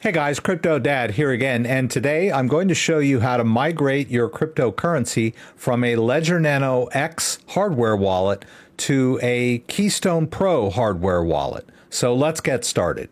Hey guys, Crypto Dad here again, and today I'm going to show you how to migrate your cryptocurrency from a Ledger Nano X hardware wallet to a Keystone Pro hardware wallet. So let's get started.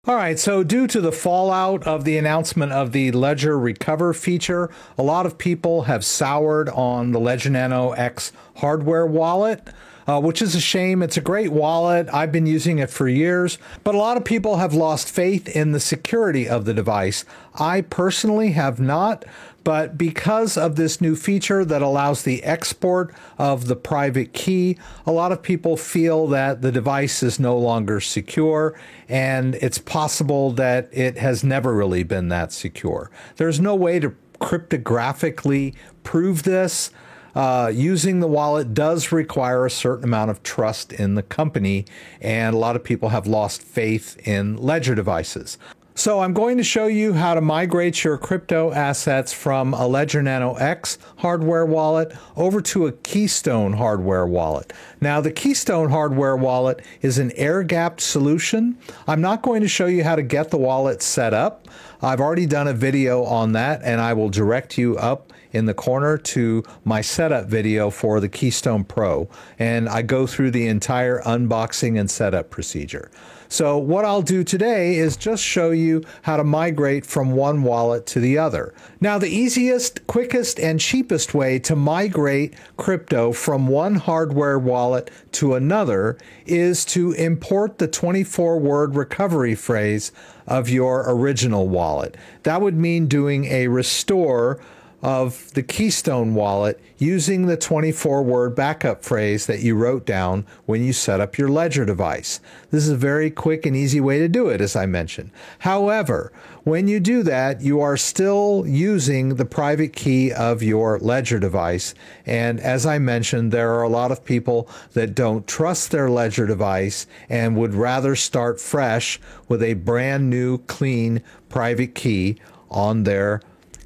All right, so due to the fallout of the announcement of the Ledger Recover feature, a lot of people have soured on the Ledger Nano X hardware wallet, which is a shame. It's a great wallet. I've been using it for years, but a lot of people have lost faith in the security of the device. I personally have not, but because of this new feature that allows the export of the private key, a lot of people feel that the device is no longer secure, and it's possible that it has never really been that secure. There's no way to cryptographically prove this. Using the wallet does require a certain amount of trust in the company, and a lot of people have lost faith in Ledger devices. So I'm going to show you how to migrate your crypto assets from a Ledger Nano X hardware wallet over to a Keystone hardware wallet. Now, the Keystone hardware wallet is an air-gapped solution. I'm not going to show you how to get the wallet set up. I've already done a video on that, and I will direct you up in the corner to my setup video for the Keystone Pro, and I go through the entire unboxing and setup procedure. So what I'll do today is just show you how to migrate from one wallet to the other. Now, the easiest, quickest, and cheapest way to migrate crypto from one hardware wallet to another is to import the 24-word recovery phrase of your original wallet. That would mean doing a restore of the Keystone wallet using the 24-word backup phrase that you wrote down when you set up your Ledger device. This is a very quick and easy way to do it, as I mentioned. However, when you do that, you are still using the private key of your Ledger device. And as I mentioned, there are a lot of people that don't trust their Ledger device and would rather start fresh with a brand new, clean private key on their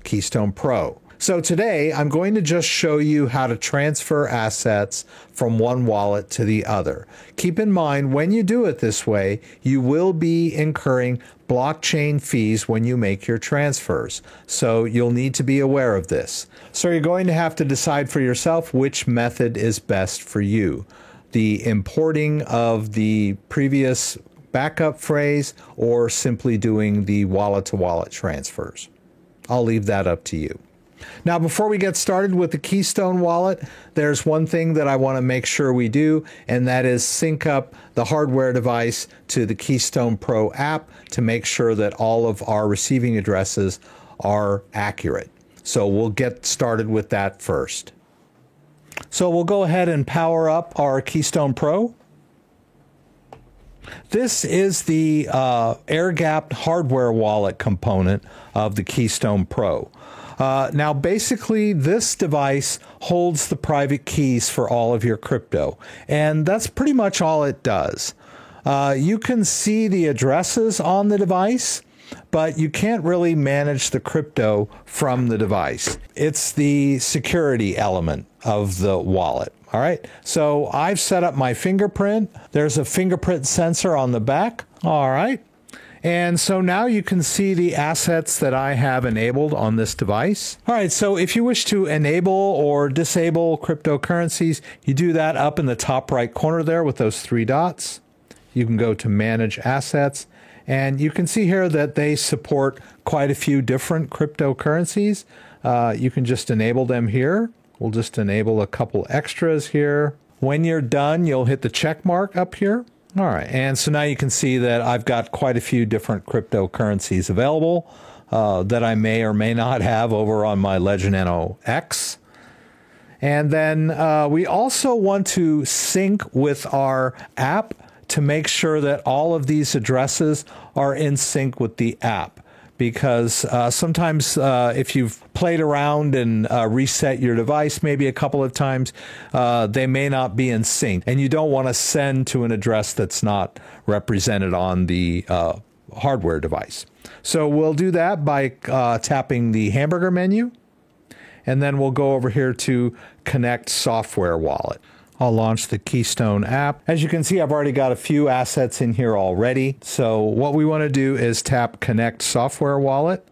Keystone Pro. So today, I'm going to just show you how to transfer assets from one wallet to the other. Keep in mind, when you do it this way, you will be incurring blockchain fees when you make your transfers. So you'll need to be aware of this. So you're going to have to decide for yourself which method is best for you. The importing of the previous backup phrase or simply doing the wallet-to-wallet transfers. I'll leave that up to you. Now, before we get started with the Keystone wallet, there's one thing that I want to make sure we do, and that is sync up the hardware device to the Keystone Pro app to make sure that all of our receiving addresses are accurate. So we'll get started with that first. So we'll go ahead and power up our Keystone Pro. This is the air-gapped hardware wallet component of the Keystone Pro. Now, basically, this device holds the private keys for all of your crypto, and that's pretty much all it does. You can see the addresses on the device, but you can't really manage the crypto from the device. It's the security element of the wallet. All right, so I've set up my fingerprint. There's a fingerprint sensor on the back. All right. And so now you can see the assets that I have enabled on this device. All right, so if you wish to enable or disable cryptocurrencies, you do that up in the top right corner there with those three dots. You can go to Manage Assets, and you can see here that they support quite a few different cryptocurrencies. You can just enable them here. We'll just enable a couple extras here. When you're done, you'll hit the check mark up here. All right, and so now you can see that I've got quite a few different cryptocurrencies available that I may or may not have over on my Ledger Nano X. And then we also want to sync with our app to make sure that all of these addresses are in sync with the app. Because sometimes if you've played around and reset your device maybe a couple of times, they may not be in sync. And you don't want to send to an address that's not represented on the hardware device. So we'll do that by tapping the hamburger menu. and then we'll go over here to Connect Software Wallet. I'll launch the Keystone app. As you can see, I've already got a few assets in here already. So what we want to do is tap Connect Software Wallet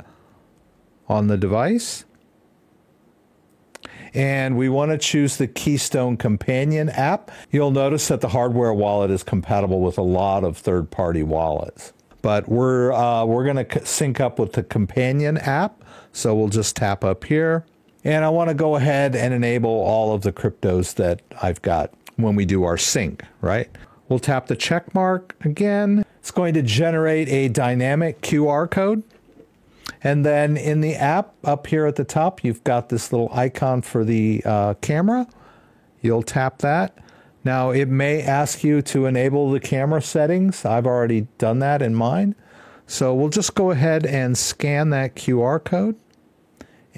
on the device. And we want to choose the Keystone Companion app. You'll notice that the hardware wallet is compatible with a lot of third-party wallets. But we're going to sync up with the Companion app. So we'll just tap up here. And I want to go ahead and enable all of the cryptos that I've got when we do our sync, right? We'll tap the check mark again. It's going to generate a dynamic QR code. And then in the app up here at the top, you've got this little icon for the camera. You'll tap that. Now, it may ask you to enable the camera settings. I've already done that in mine. So we'll just go ahead and scan that QR code.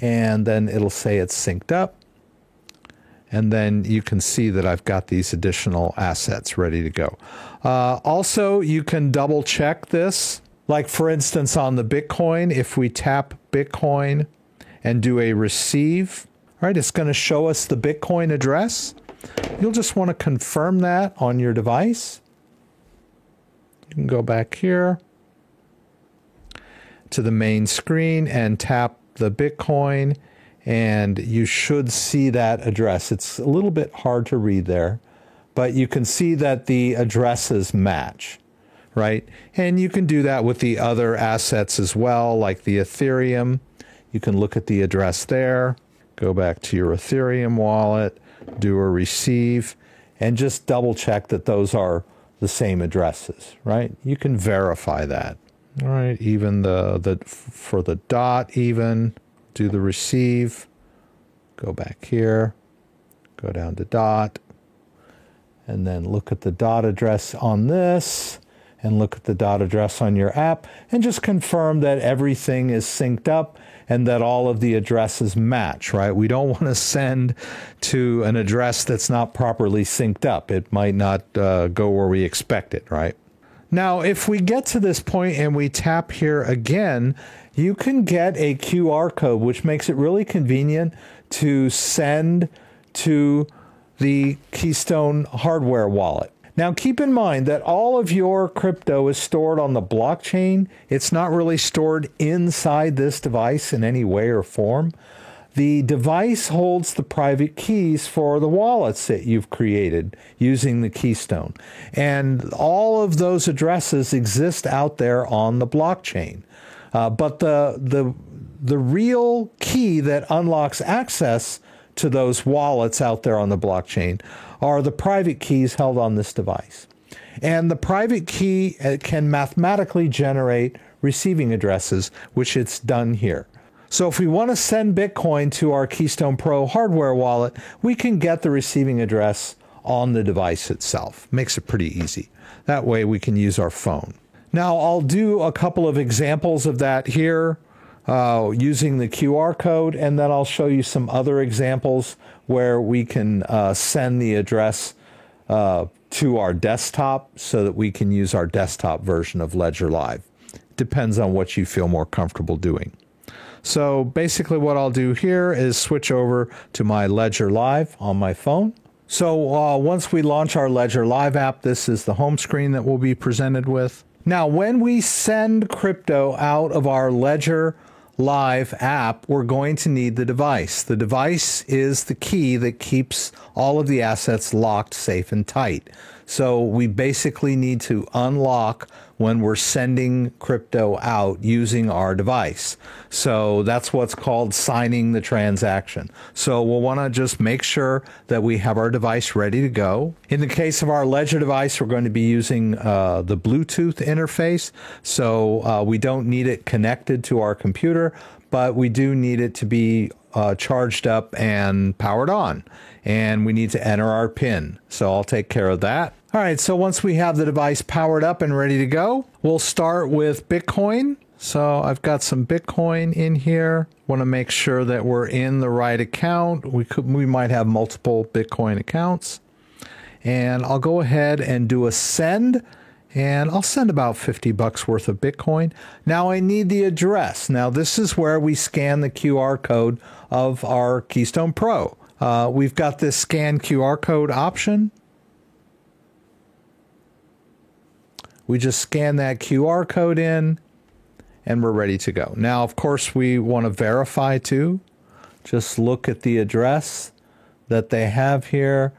And then it'll say it's synced up. And then you can see that I've got these additional assets ready to go. Also, you can double check this. Like for instance, on the Bitcoin, if we tap Bitcoin and do a receive, right, it's going to show us the Bitcoin address. You'll just want to confirm that on your device. You can go back here to the main screen and tap the Bitcoin, and you should see that address. It's a little bit hard to read there, but you can see that the addresses match, right? And you can do that with the other assets as well, like the Ethereum. You can look at the address there, go back to your Ethereum wallet, do a receive, and just double check that those are the same addresses, right? You can verify that. All right, even for the dot, even do the receive, go back here, go down to dot, and then look at the dot address on this, and look at the dot address on your app, and just confirm that everything is synced up and that all of the addresses match, right? We don't want to send to an address that's not properly synced up. It might not go where we expect it, right? Now, if we get to this point and we tap here again, you can get a QR code, which makes it really convenient to send to the Keystone hardware wallet. Now, keep in mind that all of your crypto is stored on the blockchain. It's not really stored inside this device in any way or form. The device holds the private keys for the wallets that you've created using the Keystone. And all of those addresses exist out there on the blockchain. But the real key that unlocks access to those wallets out there on the blockchain are the private keys held on this device. And the private key can mathematically generate receiving addresses, which it's done here. So if we want to send Bitcoin to our Keystone Pro hardware wallet, we can get the receiving address on the device itself. Makes it pretty easy. That way we can use our phone. Now I'll do a couple of examples of that here using the QR code, and then I'll show you some other examples where we can send the address to our desktop so that we can use our desktop version of Ledger Live. Depends on what you feel more comfortable doing. So basically what I'll do here is switch over to my Ledger Live on my phone. So once we launch our Ledger Live app, this is the home screen that we'll be presented with. Now, when we send crypto out of our Ledger Live app, we're going to need the device. The device is the key that keeps all of the assets locked safe and tight. So we basically need to unlock when we're sending crypto out using our device. So that's what's called signing the transaction. So we'll want to just make sure that we have our device ready to go. In the case of our Ledger device, we're going to be using the Bluetooth interface. So we don't need it connected to our computer, but we do need it to be charged up and powered on. And we need to enter our PIN. So I'll take care of that. All right, so once we have the device powered up and ready to go, we'll start with Bitcoin. So I've got some Bitcoin in here. Want to make sure that we're in the right account. We might have multiple Bitcoin accounts. And I'll go ahead and do a send. And I'll send about $50 worth of Bitcoin. Now I need the address. Now this is where we scan the QR code of our Keystone Pro. We've got this scan QR code option. We just scan that QR code in and we're ready to go. Now, of course, we want to verify too. Just look at the address that they have here.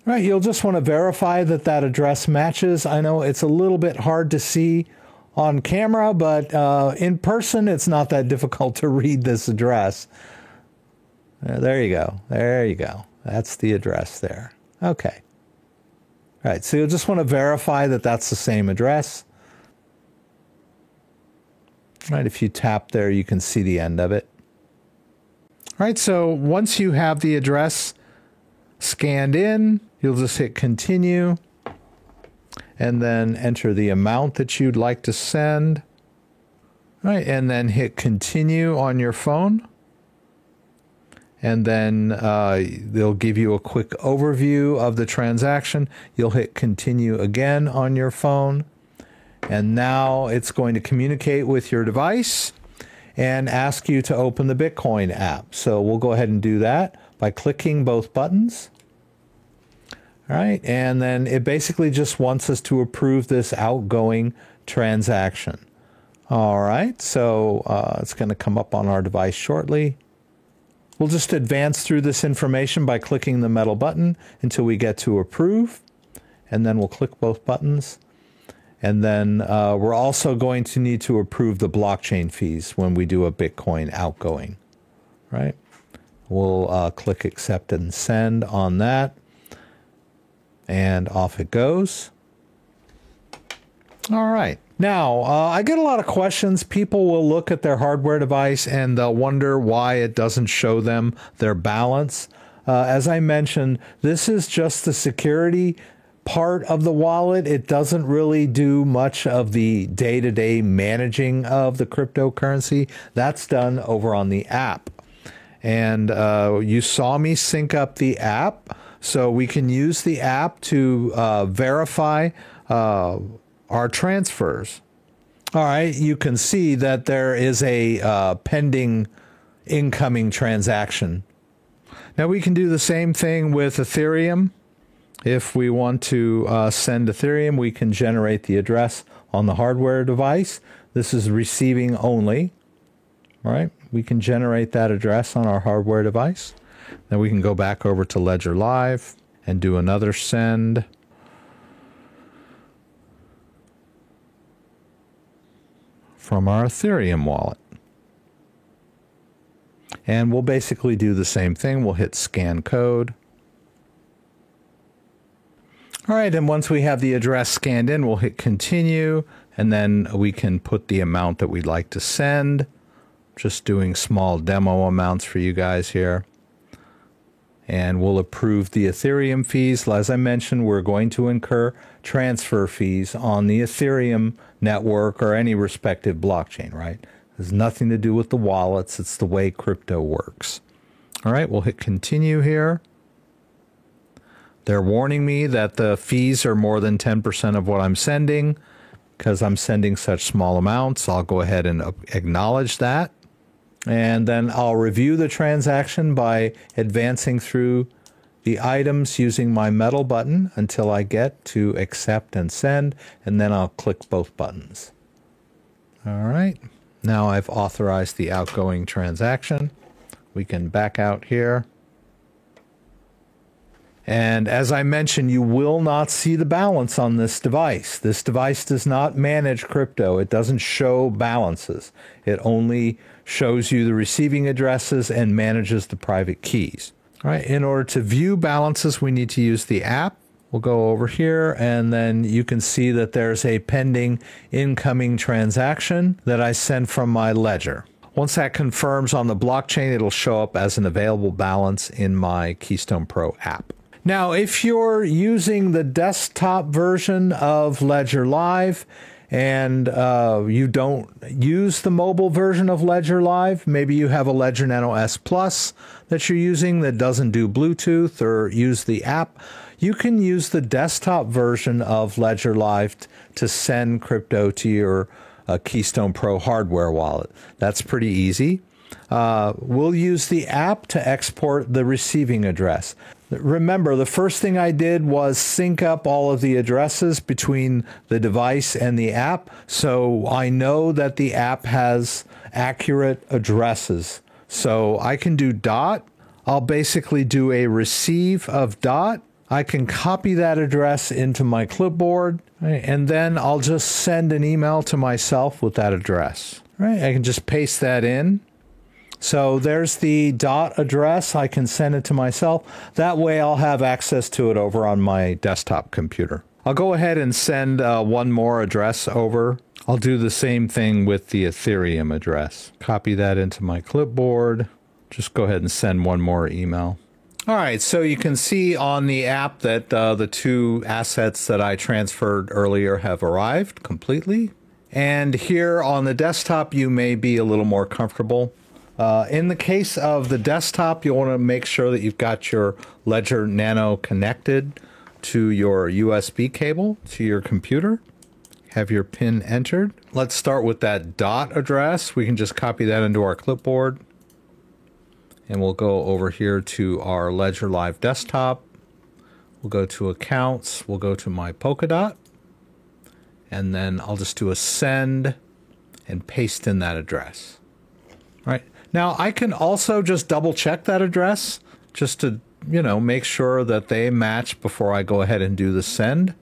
All right, you'll just want to verify that that address matches. I know it's a little bit hard to see on camera, but in person, it's not that difficult to read this address. There you go. There you go. That's the address there. Okay. All right, so you'll just want to verify that that's the same address. All right, if you tap there, you can see the end of it. All right, so once you have the address scanned in, you'll just hit continue and then enter the amount that you'd like to send. All right, and then hit continue on your phone. And then they'll give you a quick overview of the transaction. You'll hit continue again on your phone. And now it's going to communicate with your device and ask you to open the Bitcoin app. So we'll go ahead and do that by clicking both buttons. All right, and then it basically just wants us to approve this outgoing transaction. All right, so it's going to come up on our device shortly. We'll just advance through this information by clicking the metal button until we get to approve, and then we'll click both buttons. And then we're also going to need to approve the blockchain fees when we do a Bitcoin outgoing, right? We'll click accept and send on that, and off it goes. All right. Now, I get a lot of questions. People will look at their hardware device and they'll wonder why it doesn't show them their balance. As I mentioned, this is just the security part of the wallet. It doesn't really do much of the day-to-day managing of the cryptocurrency. That's done over on the app. And you saw me sync up the app, so we can use the app to verify our transfers. All right, you can see that there is a pending incoming transaction. Now we can do the same thing with Ethereum. If we want to send Ethereum, we can generate the address on the hardware device. This is receiving only. All right, we can generate that address on our hardware device. Then we can go back over to Ledger Live and do another send. From our Ethereum wallet. And we'll basically do the same thing. We'll hit scan code. All right, and once we have the address scanned in, we'll hit continue, and then we can put the amount that we'd like to send. Just doing small demo amounts for you guys here. And we'll approve the Ethereum fees. As I mentioned, we're going to incur transfer fees on the Ethereum network or any respective blockchain, right? It has nothing to do with the wallets. It's the way crypto works. All right, we'll hit continue here. They're warning me that the fees are more than 10% of what I'm sending because I'm sending such small amounts. I'll go ahead and acknowledge that. And then I'll review the transaction by advancing through the items using my metal button until I get to accept and send, and then I'll click both buttons. All right, now I've authorized the outgoing transaction. We can back out here. And as I mentioned, you will not see the balance on this device. This device does not manage crypto. It doesn't show balances. It only shows you the receiving addresses and manages the private keys. All right, in order to view balances, we need to use the app. We'll go over here, and then you can see that there's a pending incoming transaction that I sent from my ledger. Once that confirms on the blockchain, it'll show up as an available balance in my Keystone Pro app. Now, if you're using the desktop version of Ledger Live and you don't use the mobile version of Ledger Live, maybe you have a Ledger Nano S Plus that you're using that doesn't do Bluetooth or use the app, you can use the desktop version of Ledger Live to send crypto to your Keystone Pro hardware wallet. That's pretty easy. We'll use the app to export the receiving address. Remember, the first thing I did was sync up all of the addresses between the device and the app, so I know that the app has accurate addresses. So I can do dot. I'll basically do a receive of dot. I can copy that address into my clipboard, right? And then I'll just send an email to myself with that address. Right? I can just paste that in. So there's the dot address. I can send it to myself. That way I'll have access to it over on my desktop computer. I'll go ahead and send one more address over. I'll do the same thing with the Ethereum address. Copy that into my clipboard. Just go ahead and send one more email. All right, so you can see on the app that the two assets that I transferred earlier have arrived completely. And here on the desktop, you may be a little more comfortable. In the case of the desktop, you want to make sure that you've got your Ledger Nano connected to your USB cable to your computer. Have your PIN entered. Let's start with that dot address. We can just copy that into our clipboard. And we'll go over here to our Ledger Live desktop. We'll go to accounts. We'll go to my Polkadot. And then I'll just do a send and paste in that address. All right. Now I can also just double check that address just to, make sure that they match before I go ahead and do the send.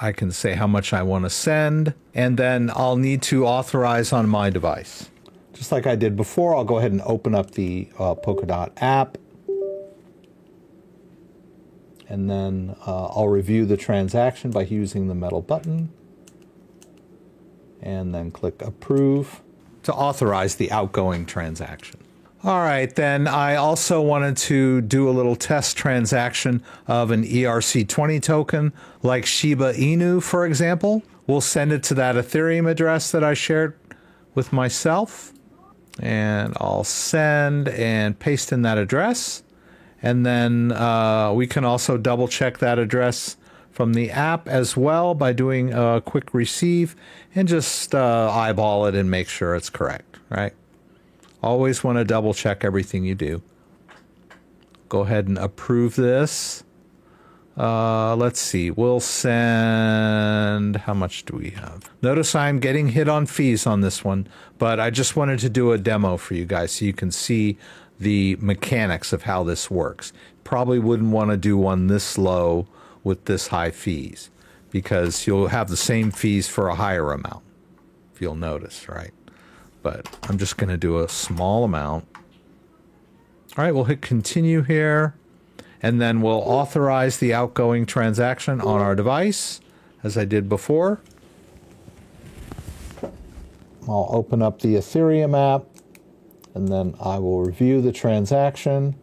I can say how much I want to send, and then I'll need to authorize on my device. Just like I did before, I'll go ahead and open up the Polkadot app. And then I'll review the transaction by using the metal button. And then click approve to authorize the outgoing transaction. All right, then I also wanted to do a little test transaction of an ERC20 token, like Shiba Inu, for example. We'll send it to that Ethereum address that I shared with myself. And I'll send and paste in that address. And then we can also double check that address from the app as well by doing a quick receive and just eyeball it and make sure it's correct, right? Always want to double check everything you do. Go ahead and approve this. Let's see, we'll send, how much do we have? Notice I'm getting hit on fees on this one, but I just wanted to do a demo for you guys so you can see the mechanics of how this works. Probably wouldn't want to do one this low with this high fees because you'll have the same fees for a higher amount, if you'll notice, right? But I'm just going to do a small amount. All right, we'll hit continue here. And then we'll authorize the outgoing transaction on our device, as I did before. I'll open up the Ethereum app, and then I will review the transaction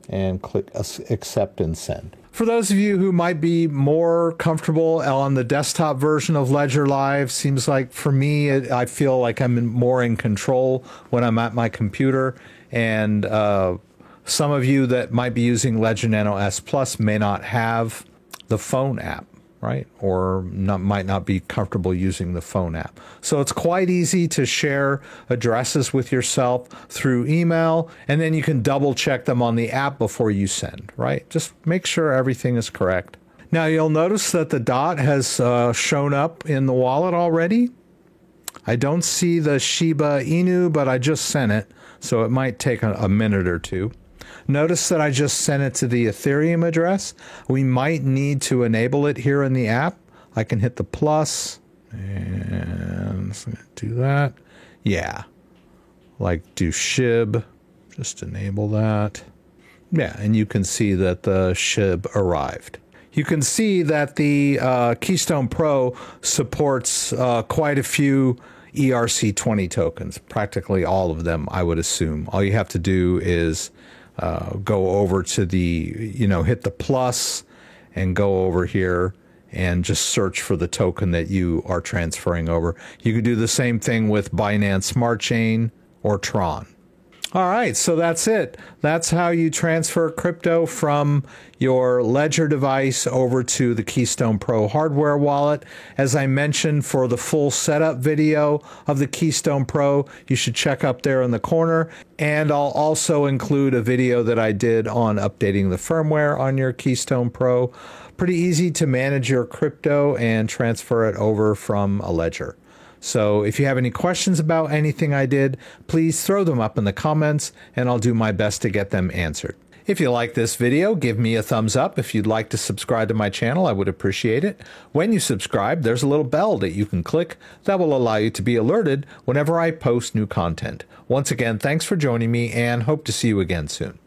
and click accept and send. For those of you who might be more comfortable on the desktop version of Ledger Live, seems like for me, I feel like I'm more in control when I'm at my computer. And some of you that might be using Ledger Nano S Plus may not have the phone app, right? Or might not be comfortable using the phone app. So it's quite easy to share addresses with yourself through email, and then you can double check them on the app before you send, right? Just make sure everything is correct. Now you'll notice that the dot has shown up in the wallet already. I don't see the Shiba Inu, but I just sent it, so it might take a minute or two. Notice that I just sent it to the Ethereum address. We might need to enable it here in the app. I can hit the plus and do that. Yeah, like do SHIB, just enable that. Yeah, and you can see that the SHIB arrived. You can see that the Keystone Pro supports quite a few ERC20 tokens, practically all of them, I would assume. All you have to do is go over to the, hit the plus and go over here and just search for the token that you are transferring over. You could do the same thing with Binance Smart Chain or Tron. All right, so that's it. That's how you transfer crypto from your Ledger device over to the Keystone Pro hardware wallet. As I mentioned, for the full setup video of the Keystone Pro, you should check up there in the corner. And I'll also include a video that I did on updating the firmware on your Keystone Pro. Pretty easy to manage your crypto and transfer it over from a Ledger. So if you have any questions about anything I did, please throw them up in the comments and I'll do my best to get them answered. If you like this video, give me a thumbs up. If you'd like to subscribe to my channel, I would appreciate it. When you subscribe, there's a little bell that you can click that will allow you to be alerted whenever I post new content. Once again, thanks for joining me and hope to see you again soon.